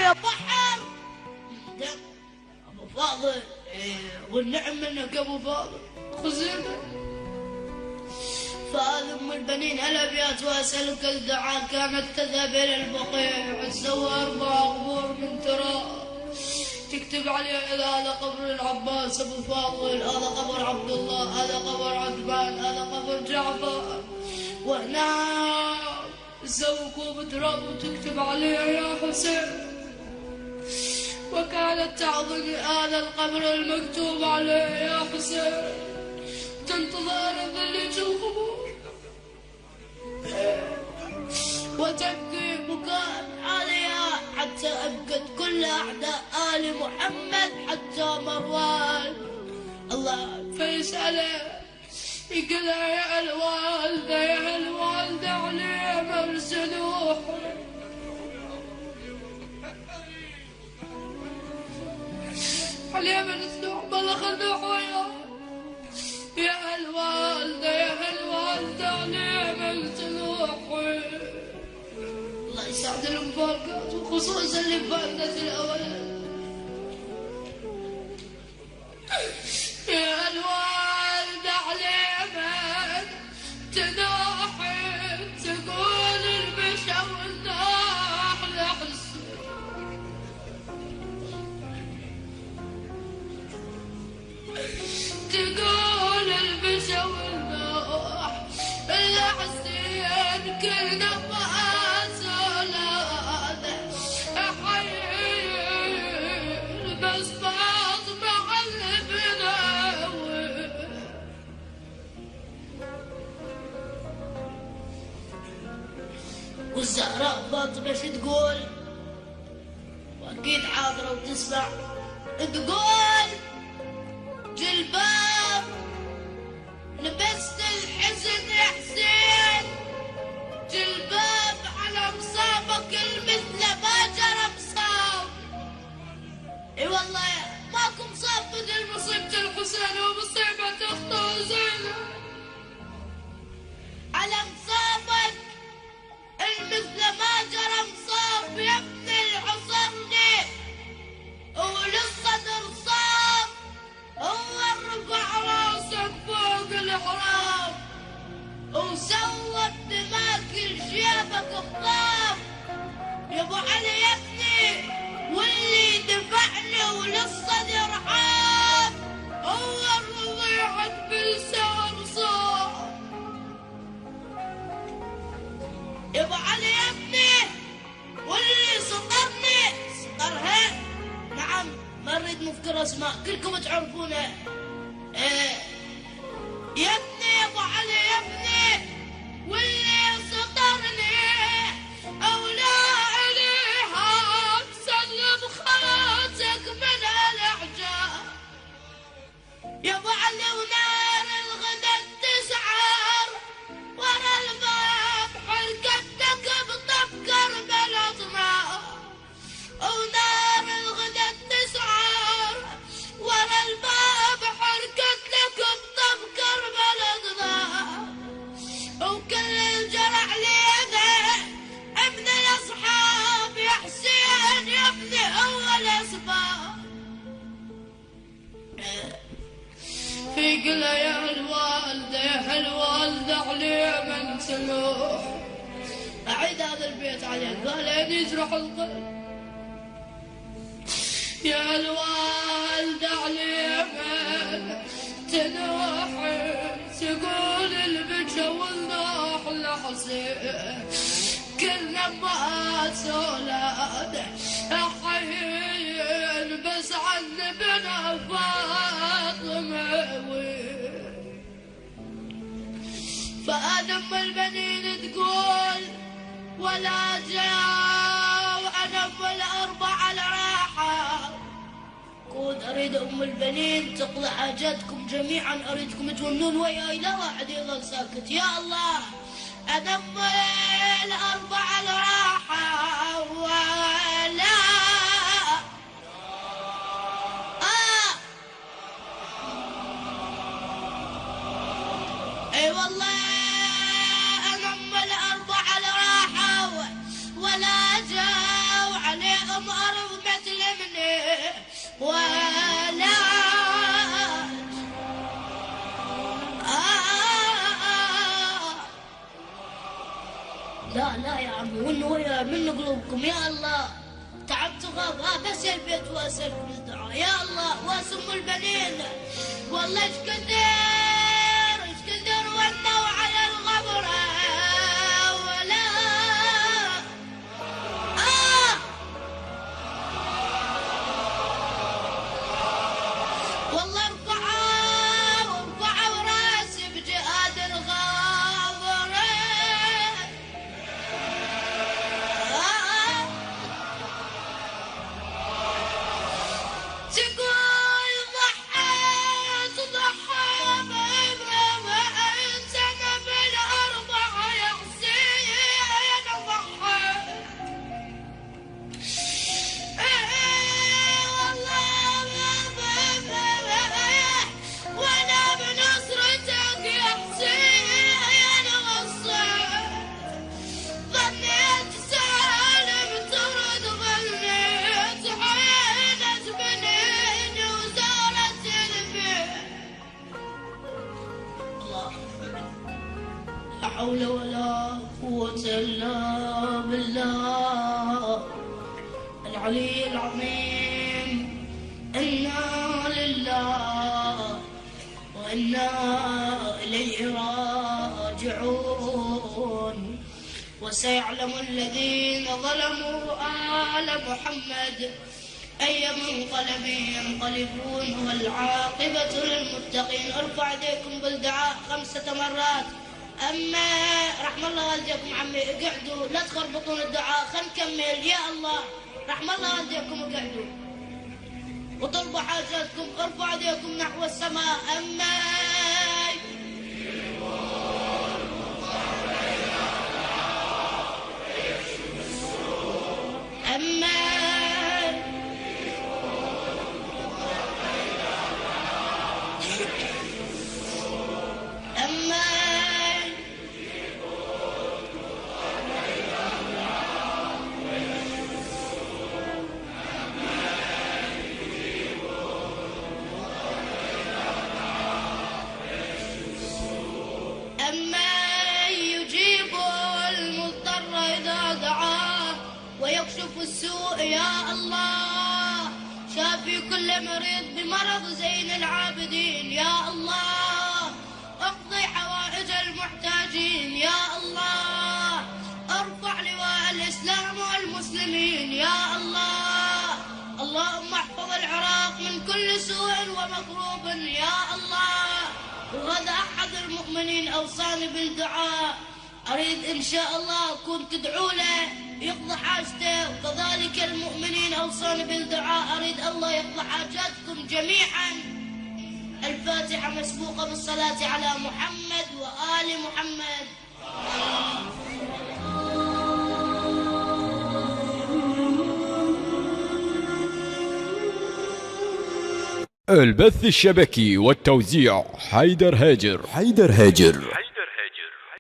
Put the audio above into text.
يا بحر دم ابو فاضل. والنعم منك ابو فاضل خزيمه. فهذه ام البنين الابيات واسالك الدعاء كانت تذهب الى البقيع تسوى 4 قبور من تراب تكتب عليه هذا قبر العباس ابو فاضل، هذا قبر عبد الله، هذا قبر عثمان، هذا قبر جعفر. وهنا تسوي كوب تراب وتكتب عليه يا حسين. وكانت تعظم هذا القبر المكتوب عليه يا حسين تنتظر ذلة القبور وتبكي بكاء عاليا حتى أبكت كل أعداء آل محمد حتى مروان. الله فيسأله يقول يا الوالدة يا الوالدة عليه مرسلوح. عليه مرسلوح بلغ النوح يا الوالدة يا الوالدة عليه مرسلوح. الله يسعد المفارقات وخصوصا اللي فاتت الأولاد. يا الوالدة عليه من تناحي تقول المشى والناح لحسن. تقول المشى والناح لحسن كلنا والزهراء فاطمة شو تقول؟ وأكيد حاضرة وتسمع. تقول جلباب لبست الحزن يا حسين، جلباب على مصابك المثل ما جرى مصاب. اي والله ماكو مصاب بدل مصيبة الحسين ومصيبة اخته زينب. على مصابك المثل ما جرى مصاب يا ابن العصرني وللصدر صاب. هو رفع راسك فوق الحرام وسوى بدماغ جيبك خطاب. يا ابو علي يا ابني واللي دفعني وللصدر عاب هو الرضيعة بلسان صاب. يا ابو علي يا ابني واللي سطرني سطرها. نعم ما نريد نذكر اسماء كلكم تعرفونها. يا ابني يا ابو علي يا ابني واللي سطرني اولادي سلم خلاصك من الاعجاب. يا ابو علي ونار الغدا تسعر ورا الباب حرقتك بطفكر بلطمة. ونار الغدا تسعر ورا الباب حرقتك بطفكر بلطمة. وكل الجرح لينا ابن الاصحاب يا حسين يا ابني هو الاسباب. في قله يا الوالده يا الوالده عليه من سلوح. اعيد هذا البيت عليك قال يجرح القلب. يا الوالده عليه من تنوحي تقول البكا والنوح لحسين كلنا مات اولاد حين بس عن بنا فاطمه. فانا ام البنين تقول ولا جاء انا ام الاربعه الراحه. كود اريد ام البنين تقضي حاجاتكم جميعا، اريدكم تونون وياي لا واحد يظل ساكت. يا الله انا ام الاربعه الراحه ولا اي والله انا ام الاربعه الراحه ولا جاء عليهم من قلوبكم يا الله. تعبت وغاب بس يا البيت واسألكم الدعاء يا الله. واسم البنين والله ايش كثر ونوا على الغبر ولا والله ارفعوا راسي بجهاد الغابر. تقول ضحيت بإبرة سنة بالأربعة يا حسين ضحيت. وانا بنصرتك يا حسين وصيت. ظنيت سالم ترد ظنيت حينت بنيني وزارت البيت. الله لا حول ولا قوة إلا بالله العلي العظيم. إنا لله وإنا إليه راجعون. وسيعلم الذين ظلموا آل محمد أي منقلب ينقلبون والعاقبة للمتقين. ارفع يديكم بالدعاء 5 مرات. أما رحم الله والديكم عمي اقعدوا لا تخربطون الدعاء. خلينا نكمل يا الله. رحم الله والديكم اقعدوا وطلبوا حاجاتكم. ارفعوا يديكم نحو السماء. أما أما أما يجيب المضطر إذا دعاه ويكشف السوء يا الله. شافي كل مريض بمرض زين العابدين يا الله. اقضي حوائج المحتاجين يا الله. ارفع لواء الإسلام والمسلمين يا الله. اللهم احفظ العراق من كل سوء ومكروب يا الله. وهذا أحد المؤمنين أوصاني بالدعاء. أريد إن شاء الله أكون تدعوا له يقضي حاجته. وكذلك المؤمنين أوصاني بالدعاء. أريد الله يقضي حاجاتكم جميعا. الفاتحة مسبوقة بالصلاة على محمد وآل محمد. البث الشبكي والتوزيع حيدر هاجر.